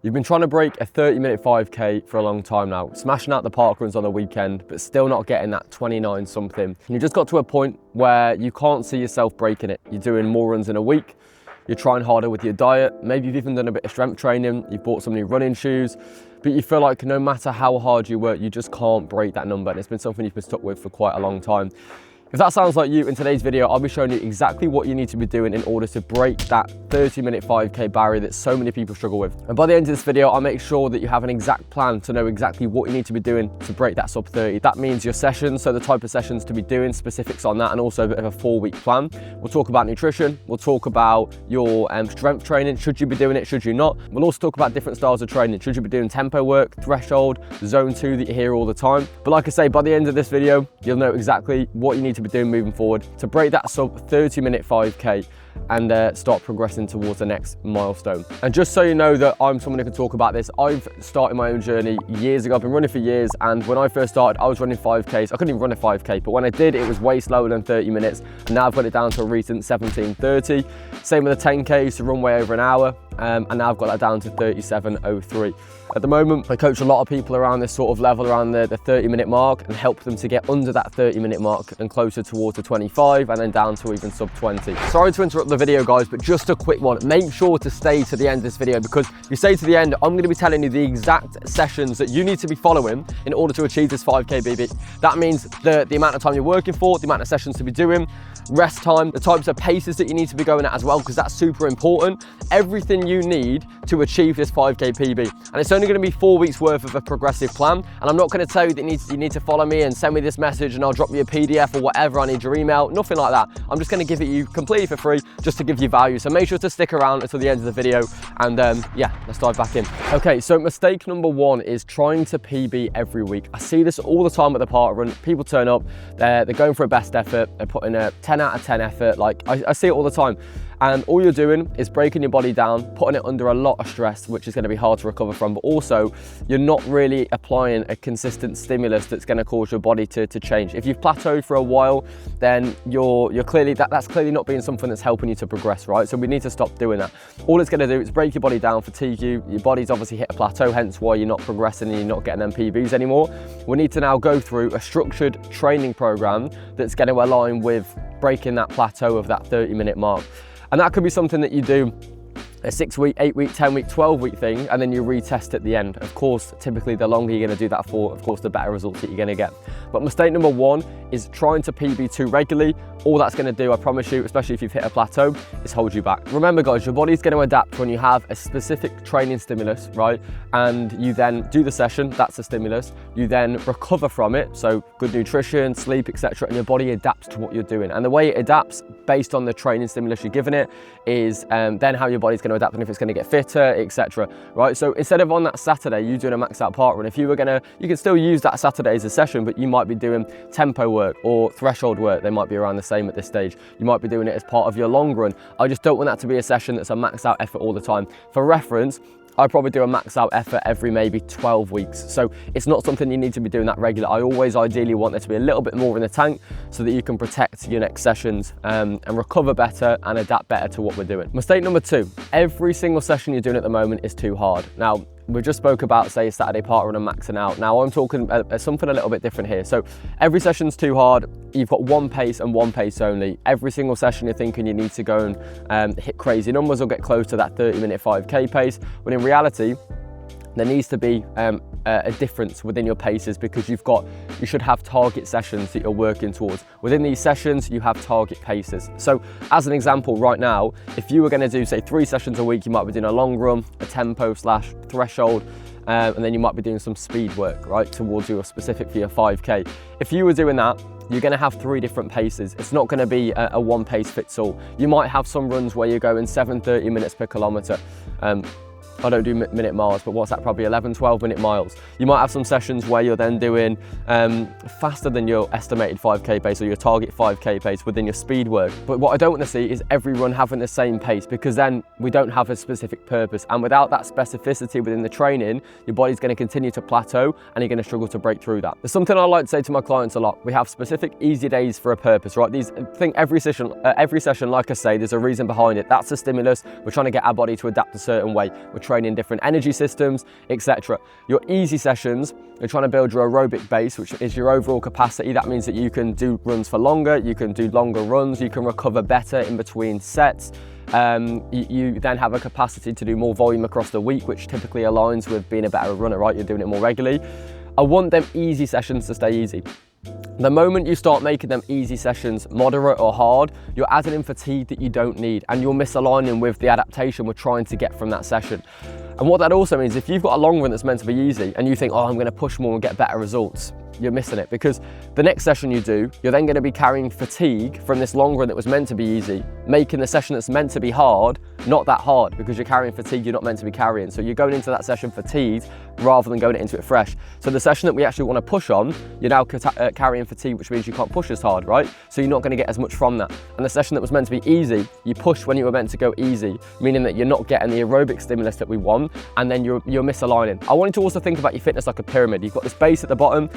You've been trying to break a 30-minute 5K for a long time now, smashing out the park runs on the weekend, but still not getting that 29 something. And you just got to a point where you can't see yourself breaking it. You're doing more runs in a week, you're trying harder with your diet, maybe you've even done a bit of strength training, you've bought some new running shoes, but you feel like no matter how hard you work, you just can't break that number. And it's been something you've been stuck with for quite a long time. If that sounds like you, in today's video, I'll be showing you exactly what you need to be doing in order to break that 30-minute 5K barrier that so many people struggle with. And by the end of this video, I'll make sure that you have an exact plan to know exactly what you need to be doing to break that sub 30. That means your sessions, so the type of sessions to be doing, specifics on that, and also a bit of a 4-week plan. We'll talk about nutrition, we'll talk about your strength training, should you be doing it, should you not. We'll also talk about different styles of training. Should you be doing tempo work, threshold, zone 2 that you hear all the time. But like I say, by the end of this video, you'll know exactly what you need to be doing moving forward to break that sub 30-minute 5K and start progressing towards the next milestone. And just so you know that I'm someone who can talk about this, I've started my own journey years ago. I've been running for years, and when I first started, I was running 5Ks. I couldn't even run a 5K, but when I did, it was way slower than 30 minutes, and now I've got it down to a recent 17:30. Same with the 10K, I used to run way over an hour, and now I've got that down to 37:03. At the moment, I coach a lot of people around this sort of level, around the 30-minute mark, and help them to get under that 30-minute mark and closer towards the 25, and then down to even sub 20. Sorry to interrupt the video, guys, but just a quick one. Make sure to stay to the end of this video, because if you stay to the end, I'm going to be telling you the exact sessions that you need to be following in order to achieve this 5K BB. That means the amount of time you're working for, the amount of sessions to be doing, rest time, the types of paces that you need to be going at as well, because that's super important. Everything you need to achieve this 5K PB. And it's only going to be 4 weeks worth of a progressive plan. And I'm not going to tell you that you need to follow me and send me this message and I'll drop you a PDF or whatever. I need your email, nothing like that. I'm just going to give it you completely for free, just to give you value. So make sure to stick around until the end of the video, and yeah, let's dive back in. Okay, so mistake number 1 is trying to PB every week. I see this all the time at the park run. People turn up, they're going for a best effort, they're putting a 10 out of 10 effort. Like I see it all the time. And all you're doing is breaking your body down, putting it under a lot of stress, which is going to be hard to recover from, but also you're not really applying a consistent stimulus that's going to cause your body to change. If you've plateaued for a while, then you're clearly, that's clearly not being something that's helping you to progress, right? So we need to stop doing that. All it's going to do is break your body down, fatigue you. Your body's obviously hit a plateau, hence why you're not progressing and you're not getting them PBs anymore. We need to now go through a structured training program that's going to align with breaking that plateau of that 30-minute mark. And that could be something that you do a 6-week, 8-week, 10-week, 12-week thing, and then you retest at the end. Of course, typically the longer you're going to do that for, of course, the better results that you're going to get. But mistake number 1 is trying to PB too regularly. All that's going to do, I promise you, especially if you've hit a plateau, is hold you back. Remember, guys, your body's going to adapt when you have a specific training stimulus, right? And you then do the session, that's the stimulus. You then recover from it, so good nutrition, sleep, etc., and your body adapts to what you're doing. And the way it adapts based on the training stimulus you're giving it is then how your body's going to adapt and if it's going to get fitter, etc., right? So instead of on that Saturday you doing a max out park run, if you were going to, you can still use that Saturday as a session, but you might be doing tempo work or threshold work. They might be around the same at this stage. You might be doing it as part of your long run. I just don't want that to be a session that's a max out effort all the time. For reference, I probably do a max out effort every maybe 12 weeks. So it's not something you need to be doing that regular. I always ideally want there to be a little bit more in the tank so that you can protect your next sessions and recover better and adapt better to what we're doing. Mistake number 2, every single session you're doing at the moment is too hard. Now, we just spoke about, say, Saturday park run and maxing out. Now I'm talking something a little bit different here. So every session's too hard. You've got one pace and one pace only. Every single session you're thinking you need to go and hit crazy numbers or get close to that 30-minute 5K pace, when in reality, there needs to be a difference within your paces, because you should have target sessions that you're working towards. Within these sessions, you have target paces. So as an example right now, if you were going to do, say, 3 sessions a week, you might be doing a long run, a tempo / threshold, and then you might be doing some speed work, right, towards your specific for your 5K. If you were doing that, you're going to have 3 different paces. It's not going to be a one pace fits all. You might have some runs where you're going 7:30 minutes per kilometre. I don't do minute miles, but what's that, probably 11, 12 minute miles. You might have some sessions where you're then doing faster than your estimated 5K pace or your target 5K pace within your speed work. But what I don't want to see is every run having the same pace, because then we don't have a specific purpose. And without that specificity within the training, your body's going to continue to plateau and you're going to struggle to break through that. There's something I like to say to my clients a lot. We have specific easy days for a purpose, right? I think every session, like I say, there's a reason behind it. That's a stimulus. We're trying to get our body to adapt a certain way. We're training different energy systems, etc. Your easy sessions, you're trying to build your aerobic base, which is your overall capacity. That means that you can do runs for longer, you can do longer runs, you can recover better in between sets. You then have a capacity to do more volume across the week, which typically aligns with being a better runner, right? You're doing it more regularly. I want them easy sessions to stay easy. The moment you start making them easy sessions moderate or hard, you're adding in fatigue that you don't need, and you're misaligning with the adaptation we're trying to get from that session. And what that also means, if you've got a long run that's meant to be easy and you think, oh, I'm going to push more and get better results, you're missing it, because the next session you do, you're then going to be carrying fatigue from this long run that was meant to be easy, making the session that's meant to be hard not that hard, because you're carrying fatigue you're not meant to be carrying. So you're going into that session fatigued rather than going into it fresh. So the session that we actually want to push on, you're now carrying fatigue, which means you can't push as hard, right? So you're not going to get as much from that. And the session that was meant to be easy, you push when you were meant to go easy, meaning that you're not getting the aerobic stimulus that we want, and then you're misaligning. I want you to also think about your fitness like a pyramid. You've got this base at the bottom,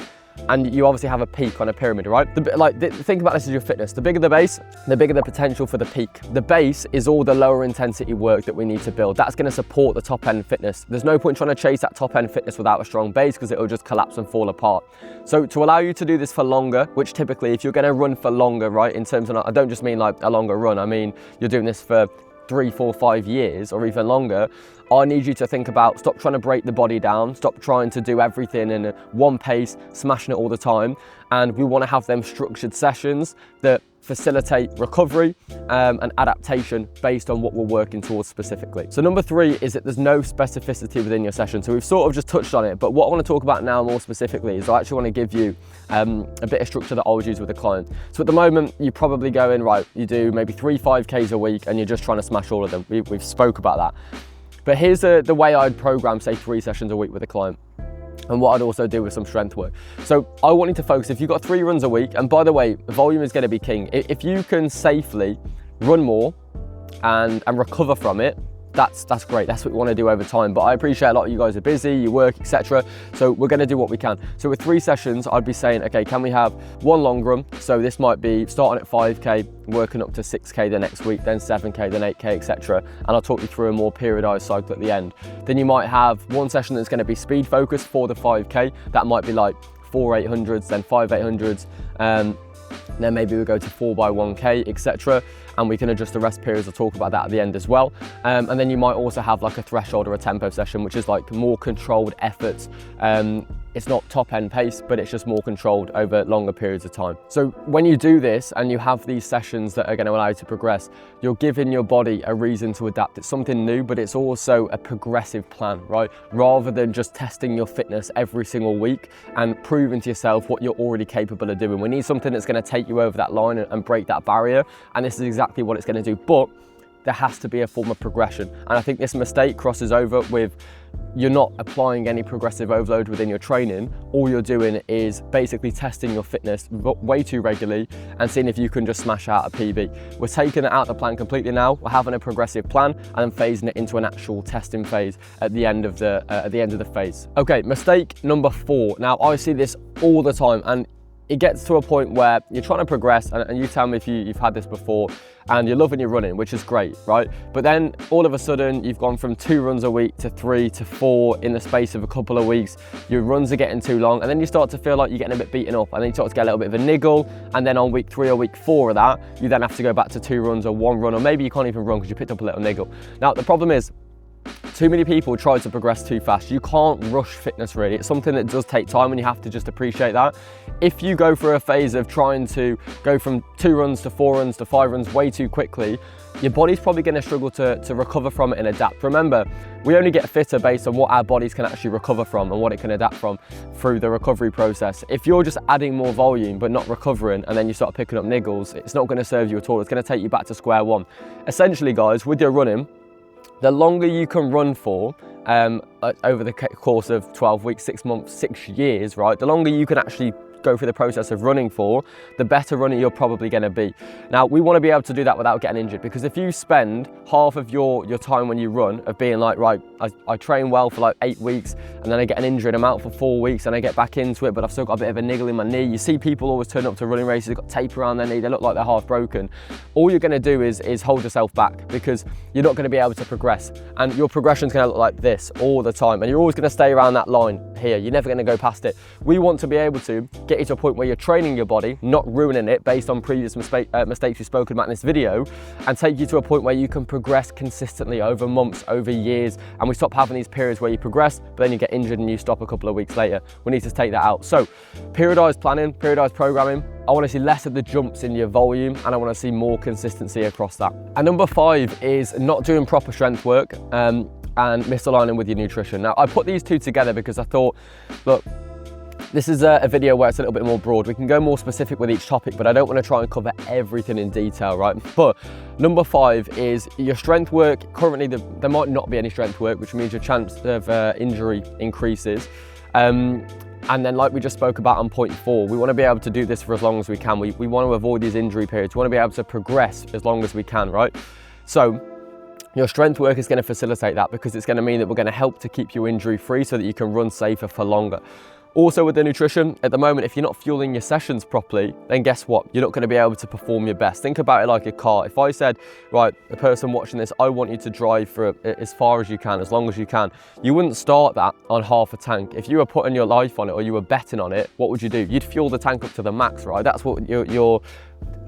and you obviously have a peak on a pyramid, right? Think about this as your fitness. The bigger the base, the bigger the potential for the peak. The base is all the lower intensity work that we need to build. That's going to support the top end fitness. There's no point trying to chase that top end fitness without a strong base, because it'll just collapse and fall apart. So to allow you to do this for longer, which typically if you're going to run for longer, right, in terms of, I don't just mean like a longer run, I mean you're doing this for 3, 4, 5 years or even longer, I need you to think about, stop trying to break the body down, stop trying to do everything in one pace, smashing it all the time. And we want to have them structured sessions that facilitate recovery and adaptation based on what we're working towards specifically. So number 3 is that there's no specificity within your session. So we've sort of just touched on it, but what I want to talk about now more specifically is I actually want to give you a bit of structure that I would use with a client. So at the moment, you're probably going, right, you do maybe 3 5Ks a week and you're just trying to smash all of them. We've spoke about that. But here's the way I'd program, say, 3 sessions a week with a client, and what I'd also do with some strength work. So I want you to focus, if you've got 3 runs a week, and by the way, volume is going to be king. If you can safely run more and recover from it, that's great. That's what we want to do over time. But I appreciate a lot of you guys are busy, you work, etc. So we're going to do what we can. So with 3 sessions, I'd be saying, okay, can we have 1 long run? So this might be starting at 5K, working up to 6K the next week, then 7K, then 8K, etc. And I'll talk you through a more periodized cycle at the end. Then you might have 1 session that's going to be speed focused for the 5K. That might be like 4 800s, then 5 800s. Then maybe we go to 4x1K, etc. And we can adjust the rest periods. I'll talk about that at the end as well. And then you might also have like a threshold or a tempo session, which is like more controlled efforts. It's not top end pace, but it's just more controlled over longer periods of time. So when you do this and you have these sessions that are going to allow you to progress, you're giving your body a reason to adapt. It's something new, but it's also a progressive plan, right? Rather than just testing your fitness every single week and proving to yourself what you're already capable of doing. We need something that's going to take you over that line and break that barrier. And this is exactly what it's going to do. But there has to be a form of progression. And I think this mistake crosses over with you're not applying any progressive overload within your training. All you're doing is basically testing your fitness way too regularly and seeing if you can just smash out a PB. We're taking it out of the plan completely now. We're having a progressive plan and then phasing it into an actual testing phase at the end of the phase. Okay, mistake number 4. Now I see this all the time, and it gets to a point where you're trying to progress, and you tell me if you've had this before, and you're loving your running, which is great, right? But then all of a sudden you've gone from 2 runs a week to 3 to 4 in the space of a couple of weeks. Your runs are getting too long, and then you start to feel like you're getting a bit beaten up, and then you start to get a little bit of a niggle, and then on week 3 or week 4 of that, you then have to go back to 2 runs or 1 run, or maybe you can't even run because you picked up a little niggle. Now the problem is, too many people try to progress too fast. You can't rush fitness really. It's something that does take time, and you have to just appreciate that. If you go through a phase of trying to go from 2 runs to 4 runs to 5 runs way too quickly, your body's probably going to struggle to recover from it and adapt. Remember, we only get fitter based on what our bodies can actually recover from and what it can adapt from through the recovery process. If you're just adding more volume but not recovering, and then you start picking up niggles, it's not going to serve you at all. It's going to take you back to square one. Essentially, guys, with your running, the longer you can run for over the course of 12 weeks, 6 months, 6 years, right? The longer you can actually go through the process of running for, the better runner you're probably going to be. Now, we want to be able to do that without getting injured, because if you spend half of your time when you run of being like, right, I train well for like 8 weeks and then I get an injury and I'm out for 4 weeks and I get back into it, but I've still got a bit of a niggle in my knee. You see people always turn up to running races, they've got tape around their knee, they look like they're half broken. All you're going to do is hold yourself back, because you're not going to be able to progress, and your progression's going to look like this all the time, and you're always going to stay around that line here. You're never going to go past it. We want to be able to get you to a point where you're training your body, not ruining it based on previous mistakes we've spoken about in this video, and take you to a point where you can progress consistently over months, over years, and we stop having these periods where you progress but then you get injured and you stop a couple of weeks later. We need to take that out. So periodized planning, periodized programming. I want to see less of the jumps in your volume, and I want to see more consistency across that. And number 5 is not doing proper strength work and misaligning with your nutrition. Now, I put these two together because I thought, look, this is a video where it's a little bit more broad. We can go more specific with each topic, but I don't want to try and cover everything in detail, right? But number 5 is your strength work. Currently, there might not be any strength work, which means your chance of injury increases. And then, like we just spoke about on point 4, we want to be able to do this for as long as we can. We want to avoid these injury periods. We want to be able to progress as long as we can, right? So your strength work is going to facilitate that, because it's going to mean that we're going to help to keep you injury free so that you can run safer for longer. Also with the nutrition, at the moment, if you're not fueling your sessions properly, then guess what? You're not going to be able to perform your best. Think about it like a car. If I said, right, the person watching this, I want you to drive for as far as you can, as long as you can, you wouldn't start that on half a tank. If you were putting your life on it or you were betting on it, what would you do? You'd fuel the tank up to the max, right? That's what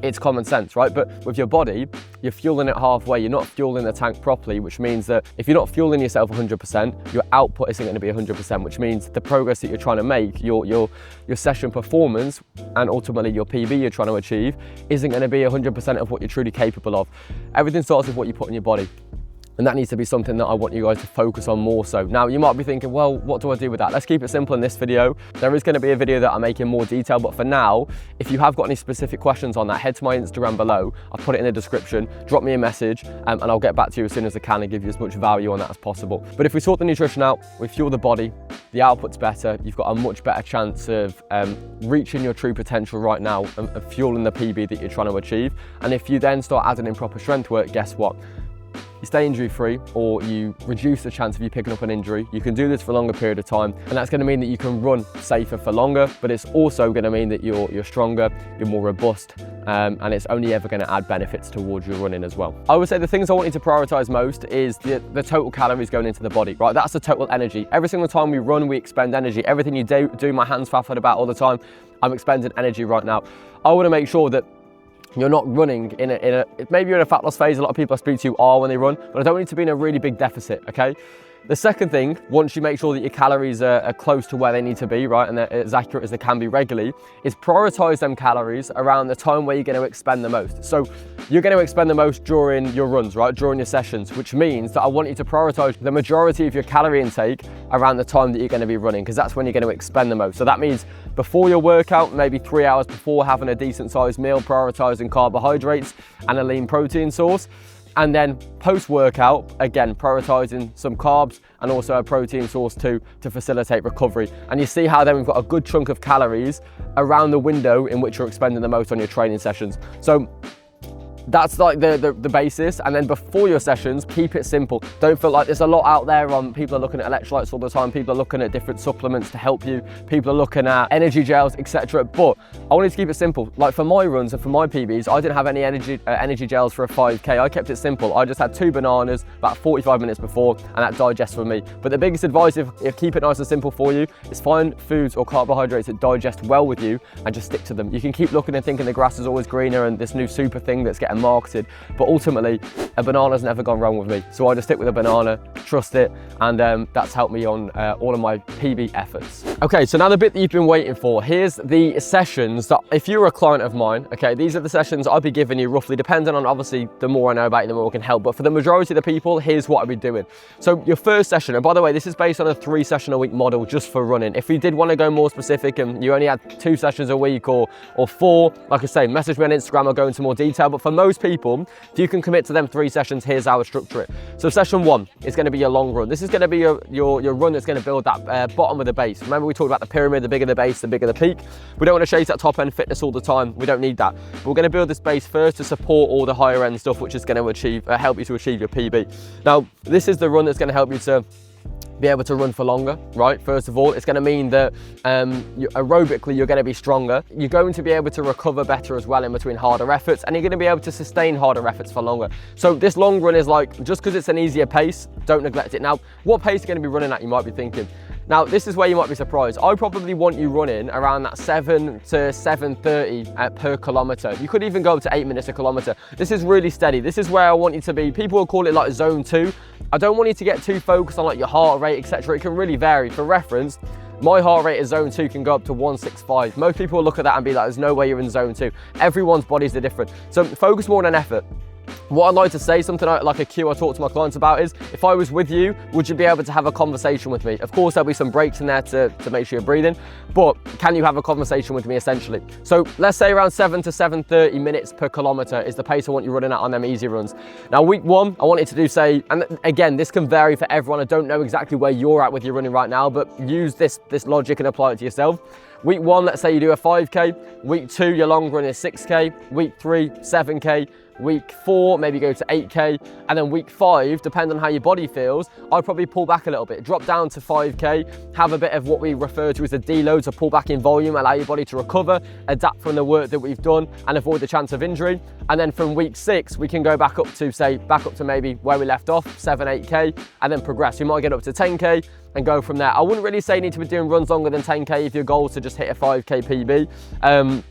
it's common sense, right? But with your body, you're fueling it halfway. You're not fueling the tank properly, which means that if you're not fueling yourself 100%, your output isn't going to be 100%, which means the progress that you're trying to make, your session performance, and ultimately your PB you're trying to achieve, isn't going to be 100% of what you're truly capable of. Everything starts with what you put in your body. And that needs to be something that I want you guys to focus on more so. Now, you might be thinking, well, what do I do with that? Let's keep it simple in this video. There is going to be a video that I make in more detail, but for now, if you have got any specific questions on that, head to my Instagram below. I'll put it in the description. Drop me a message and I'll get back to you as soon as I can and give you as much value on that as possible. But if we sort the nutrition out, we fuel the body, the output's better, you've got a much better chance of reaching your true potential right now and fueling the PB that you're trying to achieve. And if you then start adding in proper strength work, guess what? You stay injury free, or you reduce the chance of you picking up an injury. You can do this for a longer period of time, and that's going to mean that you can run safer for longer, but it's also going to mean that you're stronger, you're more robust, and it's only ever going to add benefits towards your running as well. I would say the things I want you to prioritize most is the total calories going into the body, right? That's the total energy. Every single time we run, we expend energy. Everything you do my hands faffing about all the time, I'm expending energy right now. I want to make sure that you're not running maybe you're in a fat loss phase. A lot of people I speak to are when they run, but I don't need to be in a really big deficit, okay? The second thing, once you make sure that your calories are close to where they need to be, right, and they're as accurate as they can be regularly, is prioritize them calories around the time where you're going to expend the most. So you're going to expend the most during your runs, right, during your sessions, which means that I want you to prioritize the majority of your calorie intake around the time that you're going to be running, because that's when you're going to expend the most. So that means before your workout, maybe 3 hours before, having a decent sized meal, prioritizing carbohydrates and a lean protein source. And then post-workout, again, prioritizing some carbs and also a protein source too to facilitate recovery. And you see how then we've got a good chunk of calories around the window in which you're expending the most on your training sessions. So that's like the basis. And then before your sessions, keep it simple. Don't feel like there's a lot out there on, people are looking at electrolytes all the time, people are looking at different supplements to help you, people are looking at energy gels, etc. But I wanted to keep it simple. Like for my runs and for my PBs, I didn't have any energy gels for a 5K. I kept it simple. I just had 2 bananas about 45 minutes before, and that digests for me. But the biggest advice, if keep it nice and simple for you, is find foods or carbohydrates that digest well with you and just stick to them. You can keep looking and thinking the grass is always greener and this new super thing that's getting marketed, but ultimately a banana's never gone wrong with me. So I just stick with a banana, trust it, and that's helped me on all of my PB efforts. Okay, so now the bit that you've been waiting for. Here's the sessions that, if you're a client of mine, okay, these are the sessions I'll be giving you roughly, depending on, obviously, the more I know about you, the more I can help. But for the majority of the people, here's what I'll be doing. So your first session, and by the way, this is based on a 3 session a week model just for running. If you did want to go more specific and you only had 2 sessions a week or 4, like I say, message me on Instagram, I'll go into more detail. But for most people, if you can commit to them 3 sessions, here's how I structure it. So session 1 is going to be your long run. This is going to be your run that's going to build that bottom of the base. Remember, we talked about the pyramid, the bigger the base, the bigger the peak. We don't want to chase that top end fitness all the time. We don't need that. But we're going to build this base first to support all the higher end stuff, which is going to help you to achieve your PB. Now, this is the run that's going to help you to be able to run for longer, right? First of all, it's going to mean that aerobically you're going to be stronger. You're going to be able to recover better as well in between harder efforts, and you're going to be able to sustain harder efforts for longer. So this long run is like, just because it's an easier pace, don't neglect it. Now, what pace are you going to be running at, you might be thinking? Now, this is where you might be surprised. I probably want you running around that 7 to 7:30 per kilometer. You could even go up to 8 minutes a kilometer. This is really steady. This is where I want you to be. People will call it like zone 2. I don't want you to get too focused on like your heart rate, etc. It can really vary. For reference, my heart rate at zone 2 can go up to 165. Most people will look at that and be like, there's no way you're in zone 2. Everyone's bodies are different. So focus more on an effort. What I'd like to say, something like a cue I talk to my clients about is, if I was with you, would you be able to have a conversation with me? Of course, there'll be some breaks in there to make sure you're breathing, but can you have a conversation with me essentially? So let's say around 7 to 7:30 minutes per kilometer is the pace I want you running at on them easy runs. Now, week 1, I want you to do, say, and again, this can vary for everyone. I don't know exactly where you're at with your running right now, but use this logic and apply it to yourself. Week 1, let's say you do a 5K. Week 2, your long run is 6K. Week 3, 7K. Week 4, maybe go to 8K, and then week 5, depending on how your body feels, I'd probably pull back a little bit, drop down to 5K, have a bit of what we refer to as a deload, to pull back in volume, allow your body to recover, adapt from the work that we've done, and avoid the chance of injury. And then from week 6, we can go back up to maybe where we left off, 7, 8K, and then progress. We might get up to 10K and go from there. I wouldn't really say you need to be doing runs longer than 10K if your goal is to just hit a 5K PB.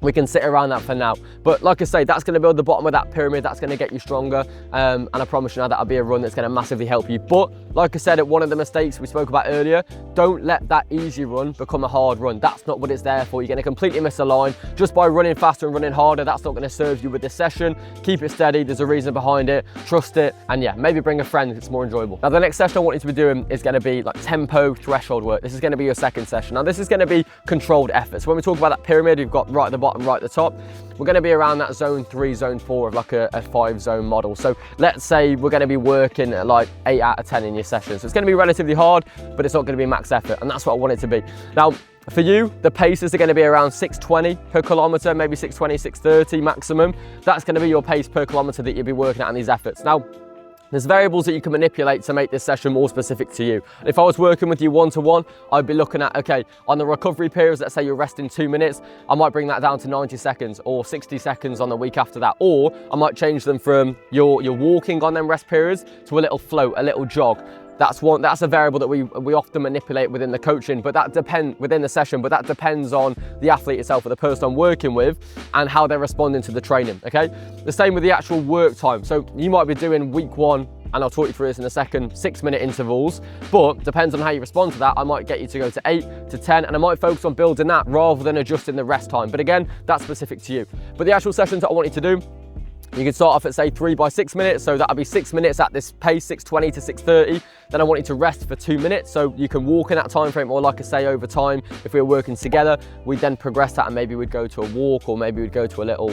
We can sit around that for now. But like I say, that's going to build the bottom of that pyramid. That's going to get you stronger. And I promise you now, that'll be a run that's going to massively help you. But like I said, at one of the mistakes we spoke about earlier, don't let that easy run become a hard run. That's not what it's there for. You're going to completely miss a line just by running faster and running harder. That's not going to serve you with this session. Keep it steady. There's a reason behind it. Trust it. And yeah, maybe bring a friend if it's more enjoyable. Now, the next session I want you to be doing is going to be like tempo threshold work. This is going to be your second session. Now, this is going to be controlled effort. So when we talk about that pyramid, we've got right at the bottom, right at the top. We're going to be around that zone 3, zone 4 of like a 5-zone model. So let's say we're going to be working at like 8 out of 10 in your session. So it's going to be relatively hard, but it's not going to be max effort. And that's what I want it to be. Now, for you, the paces are going to be around 6:20 per kilometer, maybe 6:20, 6:30 maximum. That's going to be your pace per kilometer that you'll be working at in these efforts. Now, there's variables that you can manipulate to make this session more specific to you. If I was working with you one-to-one, I'd be looking at, okay, on the recovery periods, let's say you're resting 2 minutes, I might bring that down to 90 seconds or 60 seconds on the week after that. Or I might change them from your walking on them rest periods to a little float, a little jog. That's a variable that we often manipulate within the coaching, but that within the session, but that depends on the athlete itself or the person I'm working with and how they're responding to the training, okay? The same with the actual work time. So you might be doing week 1, and I'll talk you through this in a second, 6-minute intervals, but depends on how you respond to that. I might get you to go to 8 to 10, and I might focus on building that rather than adjusting the rest time. But again, that's specific to you. But the actual sessions that I want you to do, you can start off at say 3 by 6 minutes, so that'll be 6 minutes at this pace, 6:20 to 6:30. Then I want you to rest for 2 minutes, so you can walk in that time frame, or like I say, over time, if we were working together, we'd then progress that and maybe we'd go to a walk, or maybe we'd go to a little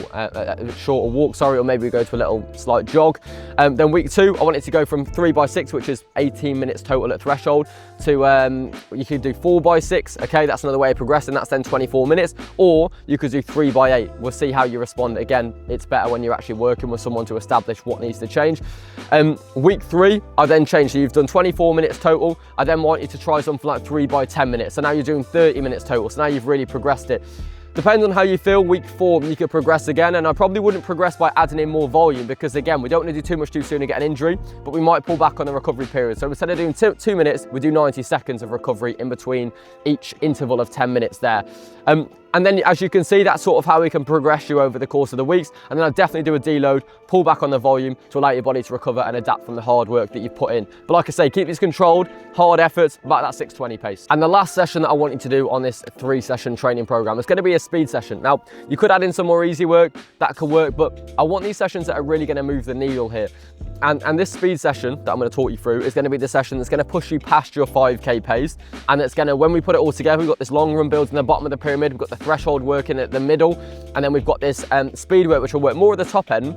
shorter walk, or maybe we'd go to a little slight jog. Then week 2, I want it to go from 3 by 6, which is 18 minutes total at threshold, to you could do 4 by 6, okay, that's another way of progressing, that's then 24 minutes, or you could do 3 by 8. We'll see how you respond. Again, it's better when you're actually working with someone to establish what needs to change. Week 3, I then change, so you've done 24 minutes total. I then want you to try something like 3 by 10 minutes. So now you're doing 30 minutes total. So now you've really progressed it. Depends on how you feel. Week 4, you could progress again, and I probably wouldn't progress by adding in more volume, because again, we don't want to do too much too soon and get an injury, but we might pull back on the recovery period. So instead of doing 2 minutes, we do 90 seconds of recovery in between each interval of 10 minutes there. And then, as you can see, that's sort of how we can progress you over the course of the weeks. And then I'll definitely do a deload, pull back on the volume to allow your body to recover and adapt from the hard work that you've put in. But like I say, keep this controlled, hard efforts, about that 6:20 pace. And the last session that I want you to do on this 3-session training program is going to be a speed session. Now, you could add in some more easy work, that could work, but I want these sessions that are really going to move the needle here. And this speed session that I'm going to talk you through is going to be the session that's going to push you past your 5K pace. And it's going to, when we put it all together, we've got this long run build in the bottom of the pyramid, we've got the threshold working at the middle, and then we've got this speed work, which will work more at the top end.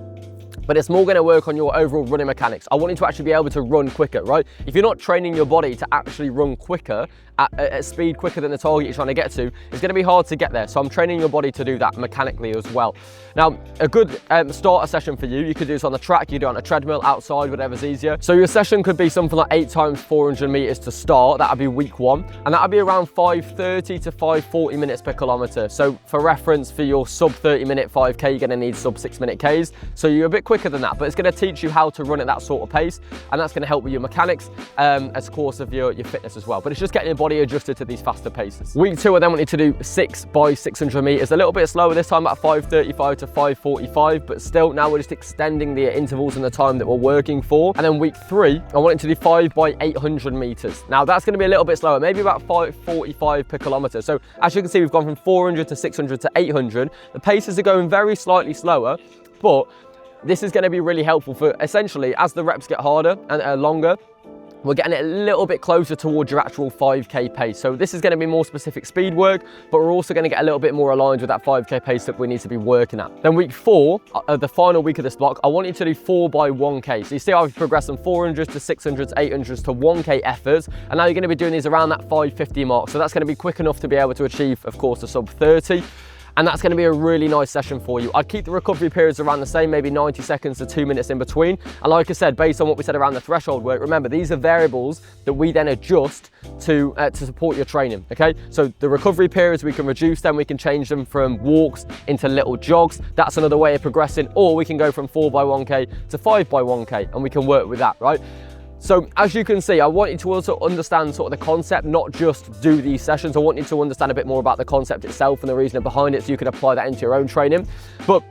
but it's more going to work on your overall running mechanics. I want you to actually be able to run quicker, right? If you're not training your body to actually run quicker, at speed quicker than the target you're trying to get to, it's going to be hard to get there. So I'm training your body to do that mechanically as well. Now, a good starter session for you, you could do this on the track, you do it on a treadmill, outside, whatever's easier. So your session could be something like 8 times 400 meters to start. That would be week 1, and that would be around 5:30 to 5:40 minutes per kilometer. So for reference, for your sub 30-minute 5K, you're going to need sub 6-minute Ks. So you're a bit quicker than that, but it's going to teach you how to run at that sort of pace, and that's going to help with your mechanics as course of your fitness as well. But it's just getting your body adjusted to these faster paces. Week 2, I then want you to do 6 by 600 meters, a little bit slower this time at 5:35 to 5:45, but still now we're just extending the intervals and the time that we're working for. And then week 3, I want you to do 5 by 800 meters. Now that's going to be a little bit slower, maybe about 5:45 per kilometer. So as you can see, we've gone from 400 to 600 to 800. The paces are going very slightly slower, but this is going to be really helpful for essentially as the reps get harder and longer, we're getting it a little bit closer towards your actual 5K pace. So this is going to be more specific speed work, but we're also going to get a little bit more aligned with that 5K pace that we need to be working at. Then week 4, the final week of this block, I want you to do 4 by 1K. So you see how I've progressed from 400 to 600 to 800 to 1K efforts, and now you're going to be doing these around that 550 mark. So that's going to be quick enough to be able to achieve, of course, a sub 30. And that's going to be a really nice session for you. I'd keep the recovery periods around the same, maybe 90 seconds to 2 minutes in between. And like I said, based on what we said around the threshold work, remember, these are variables that we then adjust to support your training, okay? So the recovery periods, we can reduce them, we can change them from walks into little jogs. That's another way of progressing. Or we can go from 4 by 1K to 5 by 1K, and we can work with that, right? So as you can see, I want you to also understand sort of the concept, not just do these sessions. I want you to understand a bit more about the concept itself and the reasoning behind it so you can apply that into your own training. But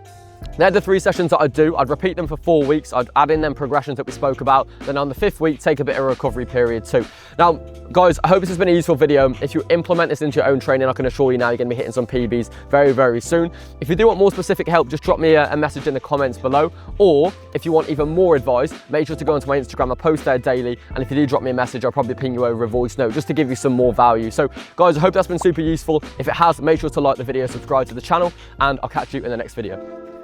they're the 3 sessions that I'd do. I'd repeat them for 4 weeks. I'd add in them progressions that we spoke about. Then on the 5th week, take a bit of a recovery period too. Now, guys, I hope this has been a useful video. If you implement this into your own training, I can assure you now you're going to be hitting some PBs very, very soon. If you do want more specific help, just drop me a message in the comments below. Or if you want even more advice, make sure to go onto my Instagram. I post there daily. And if you do drop me a message, I'll probably ping you over a voice note just to give you some more value. So guys, I hope that's been super useful. If it has, make sure to like the video, subscribe to the channel, and I'll catch you in the next video.